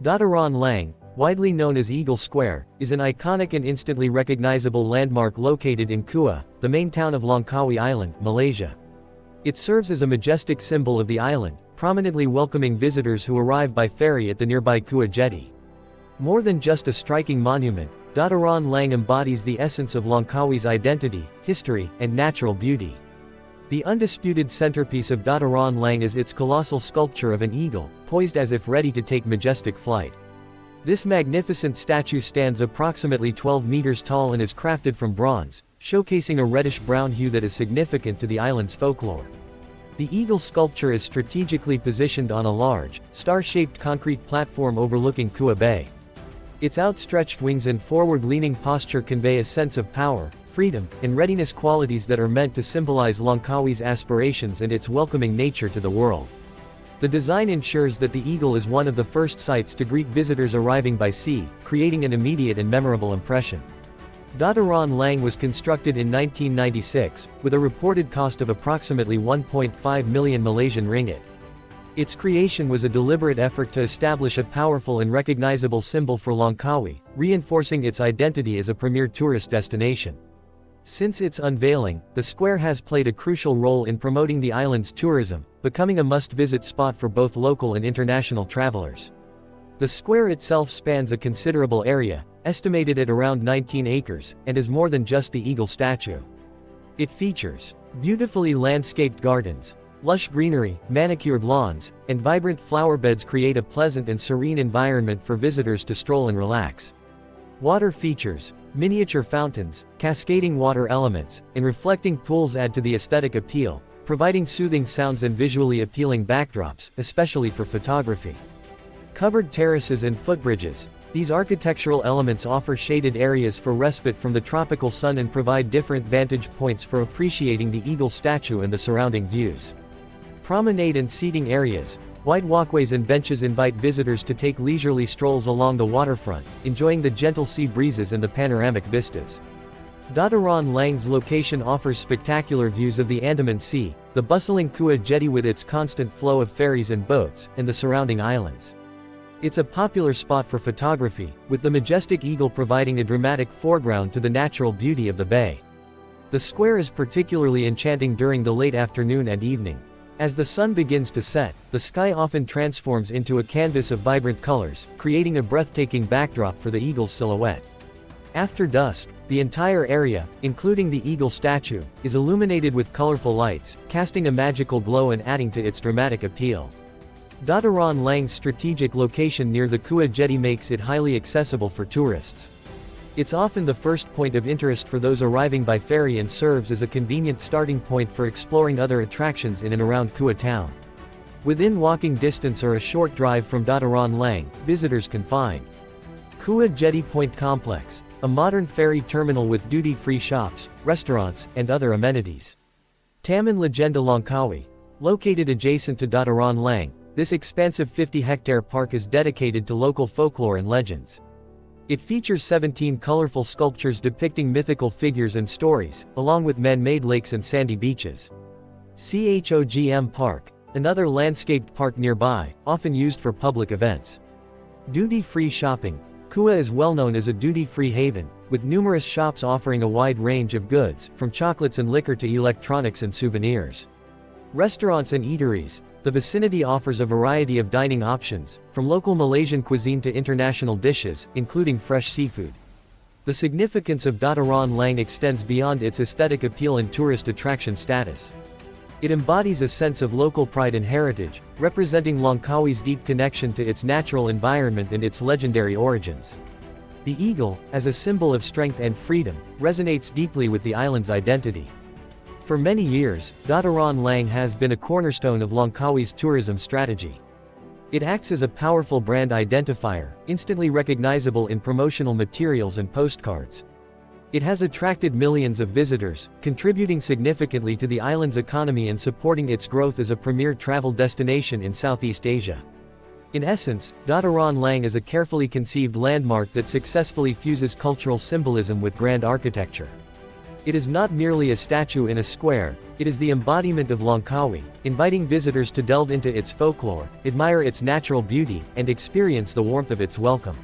Dataran Lang, widely known as Eagle Square, is an iconic and instantly recognizable landmark located in Kuah, the main town of Langkawi Island, Malaysia. It serves as a majestic symbol of the island, prominently welcoming visitors who arrive by ferry at the nearby Kuah Jetty. More than just a striking monument, Dataran Lang embodies the essence of Langkawi's identity, history, and natural beauty. The undisputed centerpiece of Dataran Lang is its colossal sculpture of an eagle, poised as if ready to take majestic flight. This magnificent statue stands approximately 12 meters tall and is crafted from bronze, showcasing a reddish-brown hue that is significant to the island's folklore. The eagle sculpture is strategically positioned on a large, star-shaped concrete platform overlooking Kuah Bay. Its outstretched wings and forward-leaning posture convey a sense of power, freedom, and readiness, qualities that are meant to symbolize Langkawi's aspirations and its welcoming nature to the world. The design ensures that the eagle is one of the first sights to greet visitors arriving by sea, creating an immediate and memorable impression. Dataran Lang was constructed in 1996, with a reported cost of approximately 1.5 million Malaysian ringgit. Its creation was a deliberate effort to establish a powerful and recognizable symbol for Langkawi, reinforcing its identity as a premier tourist destination. Since its unveiling, the square has played a crucial role in promoting the island's tourism, becoming a must-visit spot for both local and international travelers. The square itself spans a considerable area, estimated at around 19 acres, and is more than just the eagle statue. It features beautifully landscaped gardens, lush greenery, manicured lawns, and vibrant flower beds create a pleasant and serene environment for visitors to stroll and relax. Water features miniature fountains, cascading water elements, and reflecting pools add to the aesthetic appeal, providing soothing sounds and visually appealing backdrops, especially for photography. Covered terraces and footbridges. These architectural elements offer shaded areas for respite from the tropical sun and provide different vantage points for appreciating the eagle statue and the surrounding views. Promenade and seating areas. Wide walkways and benches invite visitors to take leisurely strolls along the waterfront, enjoying the gentle sea breezes and the panoramic vistas. Dataran Lang's location offers spectacular views of the Andaman Sea, the bustling Kuah Jetty with its constant flow of ferries and boats, and the surrounding islands. It's a popular spot for photography, with the majestic eagle providing a dramatic foreground to the natural beauty of the bay. The square is particularly enchanting during the late afternoon and evening. As the sun begins to set, the sky often transforms into a canvas of vibrant colors, creating a breathtaking backdrop for the eagle's silhouette. After dusk, the entire area, including the eagle statue, is illuminated with colorful lights, casting a magical glow and adding to its dramatic appeal. Dataran Lang's strategic location near the Kuah Jetty makes it highly accessible for tourists. It's often the first point of interest for those arriving by ferry and serves as a convenient starting point for exploring other attractions in and around Kuah town. Within walking distance or a short drive from Dataran Lang, visitors can find Kuah Jetty Point Complex, a modern ferry terminal with duty-free shops, restaurants, and other amenities. Taman Legenda Langkawi. Located adjacent to Dataran Lang, this expansive 50-hectare park is dedicated to local folklore and legends. It features 17 colorful sculptures depicting mythical figures and stories, along with man-made lakes and sandy beaches. Khogm Park, another landscaped park nearby, often used for public events. Duty-free shopping. Kuah is well known as a duty-free haven, with numerous shops offering a wide range of goods, from chocolates and liquor to electronics and souvenirs. Restaurants and eateries. The vicinity offers a variety of dining options, from local Malaysian cuisine to international dishes, including fresh seafood. The significance of Dataran Lang extends beyond its aesthetic appeal and tourist attraction status. It embodies a sense of local pride and heritage, representing Langkawi's deep connection to its natural environment and its legendary origins. The eagle, as a symbol of strength and freedom, resonates deeply with the island's identity. For many years, Dataran Lang has been a cornerstone of Langkawi's tourism strategy. It acts as a powerful brand identifier, instantly recognizable in promotional materials and postcards. It has attracted millions of visitors, contributing significantly to the island's economy and supporting its growth as a premier travel destination in Southeast Asia. In essence, Dataran Lang is a carefully conceived landmark that successfully fuses cultural symbolism with grand architecture. It is not merely a statue in a square, it is the embodiment of Langkawi, inviting visitors to delve into its folklore, admire its natural beauty, and experience the warmth of its welcome.